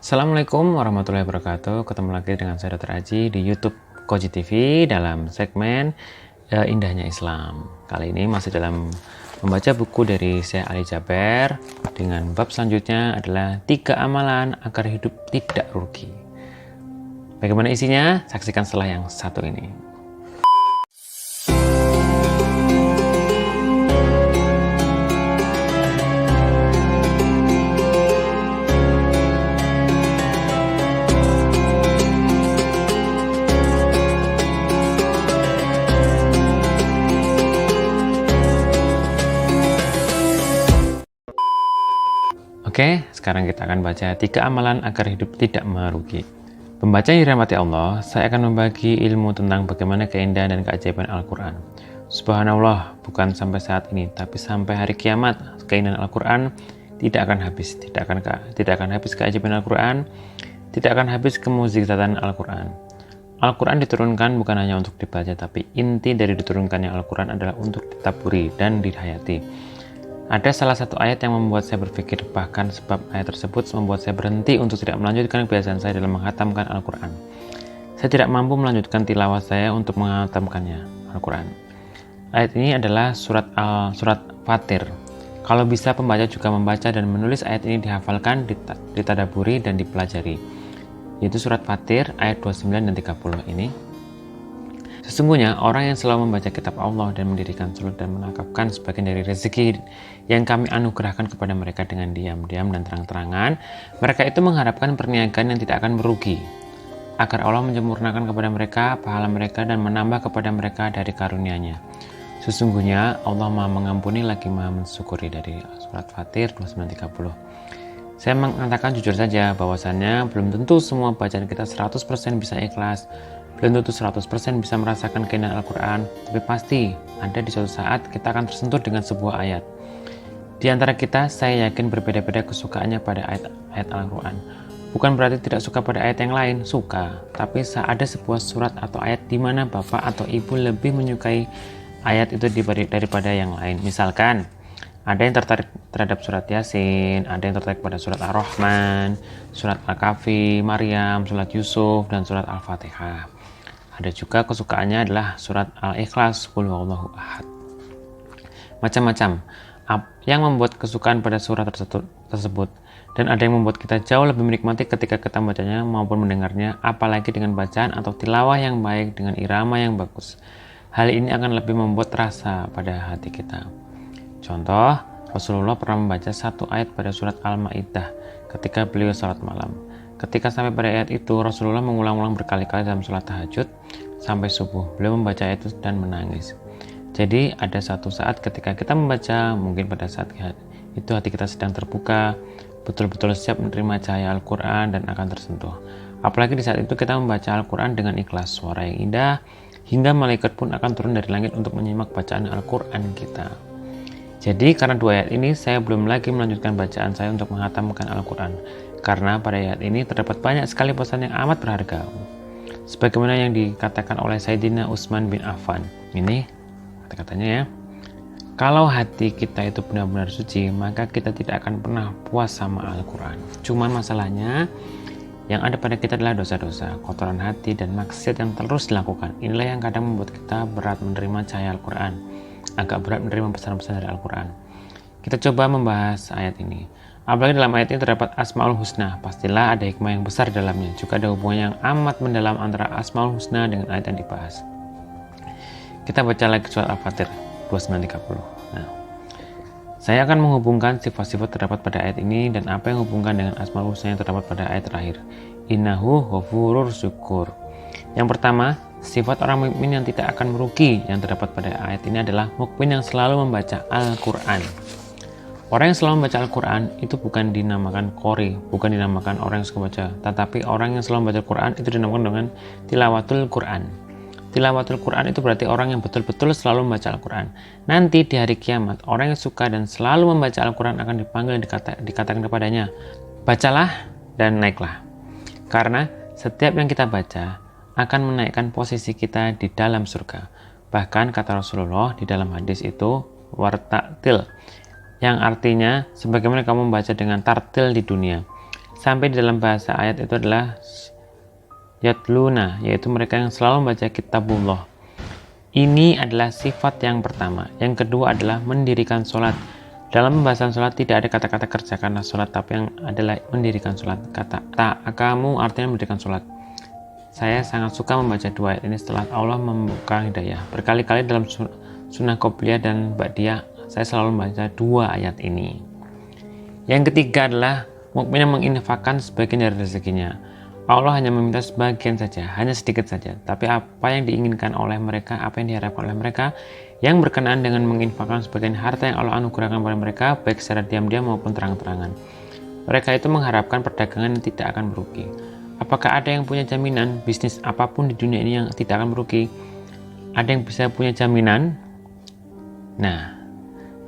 Assalamualaikum warahmatullahi wabarakatuh. Ketemu lagi dengan saya Dr. Aji di YouTube Koji TV dalam segmen Indahnya Islam. Kali ini masih dalam membaca buku dari Syekh Ali Jaber dengan bab selanjutnya adalah 3 amalan agar hidup tidak rugi. Bagaimana isinya? Saksikan setelah yang satu ini. Oke, sekarang kita akan baca 3 amalan agar hidup tidak merugi. Pembaca yang dirahmati Allah, saya akan membagi ilmu tentang bagaimana keindahan dan keajaiban Al-Quran. Subhanallah, bukan sampai saat ini, tapi sampai hari kiamat, keindahan Al-Quran tidak akan habis. Tidak akan habis keajaiban Al-Quran, tidak akan habis kemukjizatan Al-Quran. Al-Quran diturunkan bukan hanya untuk dibaca, tapi inti dari diturunkannya Al-Quran adalah untuk ditaburi dan dihayati. Ada salah satu ayat yang membuat saya berpikir, bahkan sebab ayat tersebut membuat saya berhenti untuk tidak melanjutkan kebiasaan saya dalam menghatamkan Al-Quran. Saya tidak mampu melanjutkan tilawah saya untuk menghatamkannya, Al-Quran. Ayat ini adalah surat Fatir. Kalau bisa, pembaca juga membaca dan menulis ayat ini dihafalkan, ditadaburi, dan dipelajari. Yaitu surat Fatir ayat 29 dan 30 ini. Sesungguhnya orang yang selalu membaca kitab Allah dan mendirikan salat dan menangkapkan sebagian dari rezeki yang kami anugerahkan kepada mereka dengan diam-diam dan terang-terangan, mereka itu mengharapkan perniagaan yang tidak akan merugi, agar Allah menyempurnakan kepada mereka pahala mereka dan menambah kepada mereka dari karunia-Nya. Sesungguhnya Allah Maha Mengampuni lagi Maha Mensyukuri. Dari surat Fatir 29:30. Saya mengatakan jujur saja bahwasannya belum tentu semua bacaan kita 100% bisa ikhlas. Belum tentu 100% bisa merasakan keindahan Al-Quran, tapi pasti ada di suatu saat kita akan tersentuh dengan sebuah ayat. Di antara kita, saya yakin berbeda-beda kesukaannya pada ayat Al-Quran. Bukan berarti tidak suka pada ayat yang lain, suka. Tapi ada sebuah surat atau ayat di mana bapak atau ibu lebih menyukai ayat itu daripada yang lain. Misalkan, ada yang tertarik terhadap surat Yasin, ada yang tertarik pada surat Ar-Rahman, surat Al-Kahfi, Maryam, surat Yusuf, dan surat Al-Fatihah. Ada juga kesukaannya adalah surat Al-Ikhlas, Qul huwallahu ahad. Macam-macam yang membuat kesukaan pada surat tersebut. Dan ada yang membuat kita jauh lebih menikmati ketika kita membacanya maupun mendengarnya, apalagi dengan bacaan atau tilawah yang baik dengan irama yang bagus. Hal ini akan lebih membuat rasa pada hati kita. Contoh, Rasulullah pernah membaca satu ayat pada surat Al-Ma'idah ketika beliau salat malam. Ketika sampai pada ayat itu, Rasulullah mengulang-ulang berkali-kali dalam sholat tahajud sampai subuh. Beliau membaca itu dan menangis. Jadi ada satu saat ketika kita membaca, mungkin pada saat itu hati kita sedang terbuka, betul-betul siap menerima cahaya Al-Quran dan akan tersentuh. Apalagi di saat itu kita membaca Al-Quran dengan ikhlas, suara yang indah, hingga malaikat pun akan turun dari langit untuk menyimak bacaan Al-Quran kita. Jadi karena 2 ayat ini, saya belum lagi melanjutkan bacaan saya untuk menghatamkan Al-Quran. Karena pada ayat ini terdapat banyak sekali pesan yang amat berharga. Sebagaimana yang dikatakan oleh Sayyidina Utsman bin Affan. Ini kata-katanya ya. Kalau hati kita itu benar-benar suci, maka kita tidak akan pernah puas sama Al-Quran. Cuman masalahnya, yang ada pada kita adalah dosa-dosa, kotoran hati, dan maksiat yang terus dilakukan. Inilah yang kadang membuat kita berat menerima cahaya Al-Quran. Agak berat menerima pesan-pesan dari Al-Quran. Kita coba membahas ayat ini. Apalagi dalam ayat ini terdapat Asmaul Husna, pastilah ada hikmah yang besar di dalamnya. Juga ada hubungan yang amat mendalam antara Asmaul Husna dengan ayat yang dibahas. Kita baca lagi surat Al-Fatir 29:30. Nah, saya akan menghubungkan sifat-sifat terdapat pada ayat ini dan apa yang hubungkan dengan Asmaul Husna yang terdapat pada ayat terakhir. Innahu ghafurur syukur. Yang pertama, sifat orang mukmin yang tidak akan merugi yang terdapat pada ayat ini adalah mukmin yang selalu membaca Al-Quran. Orang yang selalu membaca Al-Quran itu bukan dinamakan qori, bukan dinamakan orang yang suka baca, tetapi orang yang selalu membaca Al-Quran itu dinamakan dengan tilawatul Quran. Tilawatul Quran itu berarti orang yang betul-betul selalu membaca Al-Quran. Nanti di hari kiamat, orang yang suka dan selalu membaca Al-Quran akan dipanggil dan dikatakan kepadanya, bacalah dan naiklah. Karena setiap yang kita baca akan menaikkan posisi kita di dalam surga. Bahkan kata Rasulullah di dalam hadis itu, wartatil, yang artinya sebagaimana kamu membaca dengan tartil di dunia. sampai di dalam bahasa ayat itu adalah yatluna, yaitu mereka yang selalu membaca kitabullah. Ini adalah sifat yang pertama. Yang kedua adalah mendirikan sholat. Dalam pembahasan sholat tidak ada kata-kata kerjakanlah sholat, tapi yang adalah mendirikan sholat. Kata kamu artinya mendirikan sholat. Saya sangat suka membaca dua ayat ini setelah Allah membuka hidayah. Berkali-kali dalam sunnah qobliyah dan ba'diyah saya selalu membaca dua ayat ini. Yang ketiga adalah mukmin yang menginfakkan sebagian dari rezekinya. Allah hanya meminta sebagian saja, hanya sedikit saja. Tapi apa yang diinginkan oleh mereka, apa yang diharapkan oleh mereka, yang berkenaan dengan menginfakkan sebagian harta yang Allah anugerahkan kepada mereka, baik secara diam-diam maupun terang-terangan. Mereka itu mengharapkan perdagangan yang tidak akan merugi. Apakah ada yang punya jaminan bisnis apapun di dunia ini yang tidak akan merugi? Ada yang bisa punya jaminan? Nah,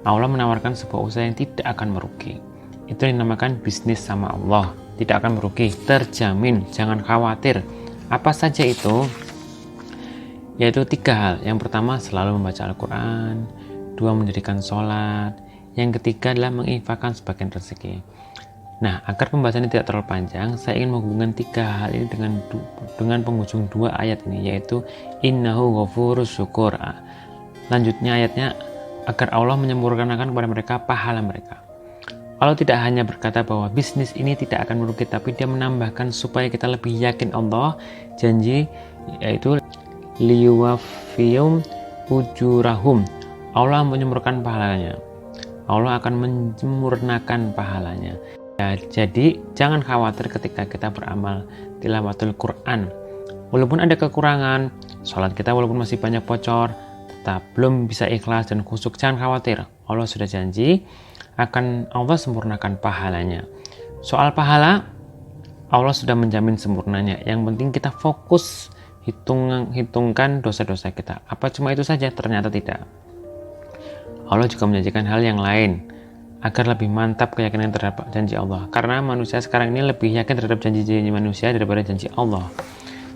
Allah menawarkan sebuah usaha yang tidak akan merugi. Itu dinamakan bisnis sama Allah. Tidak akan merugi, terjamin, jangan khawatir. Apa saja itu? Yaitu 3 hal. Yang pertama, selalu membaca Al-Quran. 2, mendirikan sholat. Yang ketiga adalah menginfakkan sebagian rezeki. Nah, agar pembahasannya tidak terlalu panjang, saya ingin menghubungkan 3 hal ini dengan penghujung 2 ayat ini, yaitu innahu ghafurus syukur. Lanjutnya ayatnya, agar Allah menyempurnakan kepada mereka pahala mereka. Allah tidak hanya berkata bahwa bisnis ini tidak akan merugi, tapi dia menambahkan supaya kita lebih yakin Allah janji, yaitu liyuwafiyum ujurahum. Allah menyempurnakan pahalanya. Allah akan menyempurnakan pahalanya. Ya, jadi jangan khawatir ketika kita beramal tilawatul Quran. Walaupun ada kekurangan, sholat kita walaupun masih banyak bocor, tetap belum bisa ikhlas dan khusyuk, jangan khawatir. Allah sudah janji akan Allah sempurnakan pahalanya. Soal pahala, Allah sudah menjamin sempurnanya. Yang penting kita fokus hitungkan dosa-dosa kita. Apa cuma itu saja? Ternyata tidak. Allah juga menjanjikan hal yang lain agar lebih mantap keyakinan terhadap janji Allah. Karena manusia sekarang ini lebih yakin terhadap janji-janji manusia daripada janji Allah.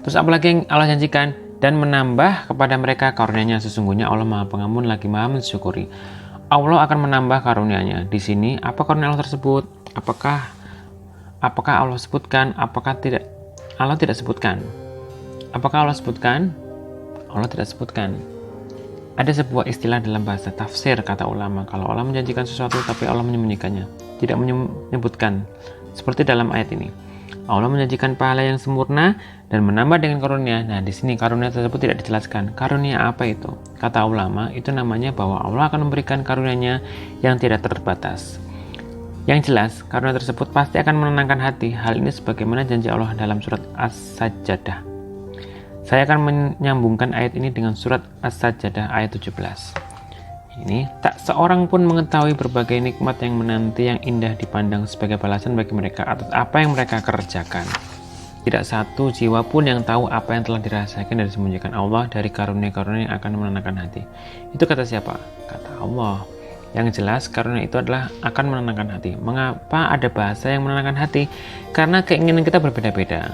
Terus apalagi yang Allah janjikan? Dan menambah kepada mereka karunia-Nya. Sesungguhnya Allah Maha Pengampun lagi Maha mensyukuri. Allah akan menambah karunia-Nya. Di sini apa karunia Allah tersebut? Apakah Allah sebutkan? Apakah tidak? Allah tidak sebutkan. Apakah Allah sebutkan? Allah tidak sebutkan. Ada sebuah istilah dalam bahasa tafsir, kata ulama, kalau Allah menjanjikan sesuatu tapi Allah menyembunyikannya, tidak menyebutkan, seperti dalam ayat ini. Allah menjanjikan pahala yang sempurna dan menambah dengan karunia. Nah, di sini karunia tersebut tidak dijelaskan. Karunia apa itu? Kata ulama, itu namanya bahwa Allah akan memberikan karunia-Nya yang tidak terbatas. Yang jelas, karunia tersebut pasti akan menenangkan hati. Hal ini sebagaimana janji Allah dalam surat As-Sajdah. Saya akan menyambungkan ayat ini dengan surat As-Sajdah ayat 17. Ini, tak seorang pun mengetahui berbagai nikmat yang menanti yang indah dipandang sebagai balasan bagi mereka atas apa yang mereka kerjakan. Tidak satu jiwa pun yang tahu apa yang telah dirasakan dan disembunyikan Allah dari karunia-karunia yang akan menenangkan hati. Itu kata siapa? Kata Allah. Yang jelas, karunia itu adalah akan menenangkan hati. Mengapa ada bahasa yang menenangkan hati? Karena keinginan kita berbeda-beda.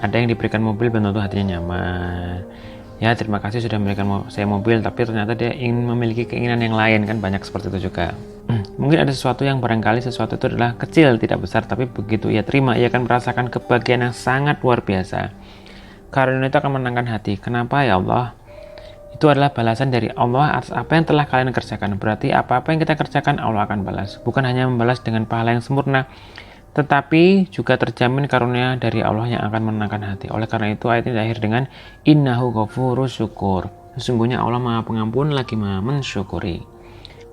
Ada yang diberikan mobil belum tentu hatinya nyaman. Ya, terima kasih sudah memberikan saya mobil, tapi ternyata dia ingin memiliki keinginan yang lain, kan banyak seperti itu juga. Mungkin ada sesuatu yang barangkali sesuatu itu adalah kecil, tidak besar, tapi begitu ia terima, ia akan merasakan kebahagiaan yang sangat luar biasa. Karunia itu akan menenangkan hati. Kenapa ya Allah? Itu adalah balasan dari Allah atas apa yang telah kalian kerjakan. Berarti apa-apa yang kita kerjakan Allah akan balas. Bukan hanya membalas dengan pahala yang sempurna, tetapi juga terjamin karunia dari Allah yang akan menenangkan hati. Oleh karena itu ayat ini diakhiri dengan innahu ghafurus syukur. Sesungguhnya Allah Maha Pengampun lagi Maha mensyukuri.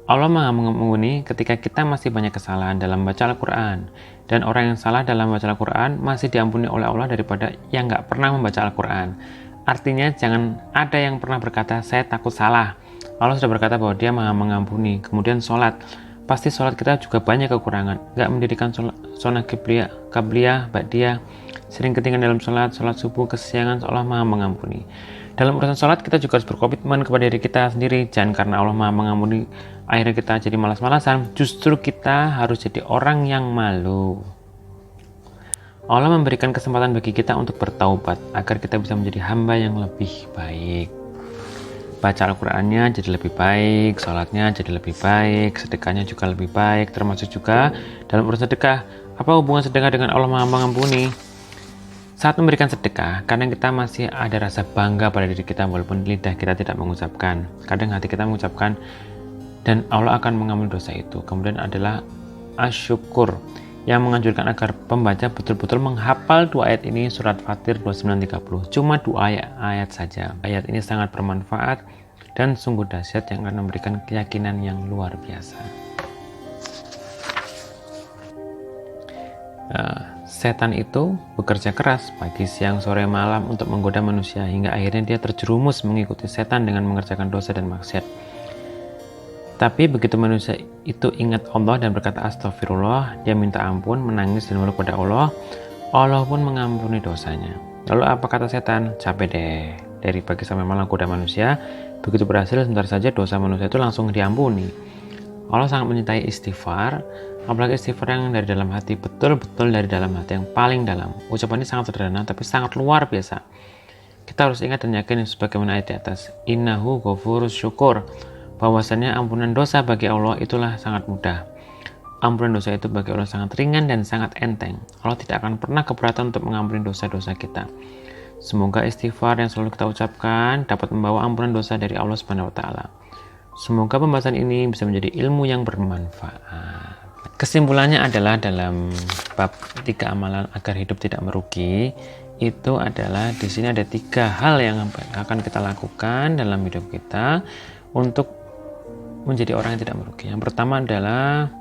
Allah Maha mengampuni ketika kita masih banyak kesalahan dalam baca Al-Quran. Dan orang yang salah dalam baca Al-Quran masih diampuni oleh Allah daripada yang nggak pernah membaca Al-Quran. Artinya jangan ada yang pernah berkata saya takut salah. Allah sudah berkata bahwa dia Maha mengampuni. Kemudian sholat. Pasti sholat kita juga banyak kekurangan. Nggak mendirikan sholat qabliyah, ba'diyah, sering ketinggalan dalam sholat subuh, kesiangan, Allah Maha mengampuni. Dalam urusan sholat kita juga harus berkomitmen kepada diri kita sendiri. Jangan karena Allah Maha mengampuni akhirnya kita jadi malas-malasan. Justru kita harus jadi orang yang malu. Allah memberikan kesempatan bagi kita untuk bertaubat agar kita bisa menjadi hamba yang lebih baik. Baca Al-Qur'annya jadi lebih baik, sholatnya jadi lebih baik, sedekahnya juga lebih baik, termasuk juga dalam urusan sedekah Apa hubungan sedekah dengan Allah Maha Mengampuni? Saat memberikan sedekah, kadang kita masih ada rasa bangga pada diri kita walaupun lidah kita tidak mengucapkan. Kadang hati kita mengucapkan dan Allah akan mengampuni dosa itu. Kemudian adalah asyukur yang menganjurkan agar pembaca betul-betul menghafal dua ayat ini, surat Fatir 29:30. Cuma dua ayat saja. Ayat ini sangat bermanfaat dan sungguh dahsyat yang akan memberikan keyakinan yang luar biasa. Setan itu bekerja keras pagi, siang, sore, malam untuk menggoda manusia hingga akhirnya dia terjerumus mengikuti setan dengan mengerjakan dosa dan maksiat. Tapi begitu manusia itu ingat Allah dan berkata astagfirullah, dia minta ampun, menangis dan meluk pada Allah, Allah pun mengampuni dosanya. Lalu apa kata setan? Capek deh, dari pagi sampai malam goda manusia, begitu berhasil sebentar saja dosa manusia itu langsung diampuni. Allah sangat mencintai istighfar, apalagi istighfar yang dari dalam hati, betul-betul dari dalam hati yang paling dalam. Ucapan ini sangat sederhana tapi sangat luar biasa. Kita harus ingat dan yakin sebagaimana ayat di atas, innahu ghafurus syukur, bahwasannya ampunan dosa bagi Allah itulah sangat mudah. Ampunan dosa itu bagi Allah sangat ringan dan sangat enteng. Allah tidak akan pernah keberatan untuk mengampuni dosa-dosa kita. Semoga istighfar yang selalu kita ucapkan dapat membawa ampunan dosa dari Allah Subhanahu wa taala. Semoga pembahasan ini bisa menjadi ilmu yang bermanfaat. Kesimpulannya adalah dalam bab 3 amalan agar hidup tidak merugi, itu adalah di sini ada 3 hal yang akan kita lakukan dalam hidup kita untuk menjadi orang yang tidak merugi. Yang pertama adalah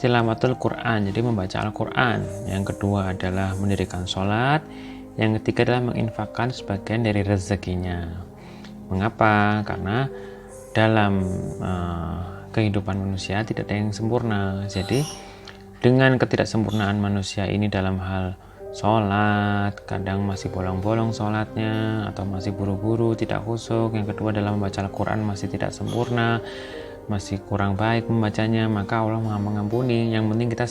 tilawatul Quran, jadi membaca Al-Quran. Yang kedua adalah mendirikan sholat. Yang ketiga adalah menginfakkan sebagian dari rezekinya. Mengapa? Karena dalam kehidupan manusia tidak ada yang sempurna. Jadi dengan ketidaksempurnaan manusia ini dalam hal sholat, kadang masih bolong-bolong sholatnya atau masih buru-buru, tidak khusyuk. Yang kedua dalam membaca Al-Quran masih tidak sempurna, masih kurang baik membacanya, maka Allah Maha Mengampuni. Yang penting kita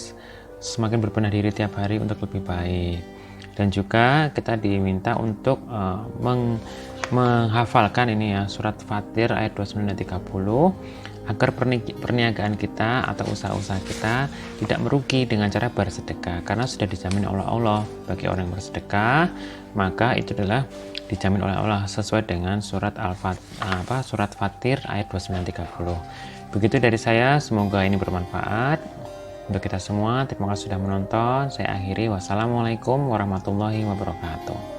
semakin berbenah diri tiap hari untuk lebih baik. Dan juga kita diminta untuk menghafalkan ini ya, surat Fatir ayat 29 dan 30, agar perniagaan kita atau usaha-usaha kita tidak merugi dengan cara bersedekah, karena sudah dijamin oleh Allah. Bagi orang yang bersedekah, maka itu adalah dijamin oleh Allah sesuai dengan surat surat Fatir ayat 29 dan 30. Begitu dari saya, semoga ini bermanfaat untuk kita semua. Terima kasih sudah menonton. Saya akhiri, wassalamualaikum warahmatullahi wabarakatuh.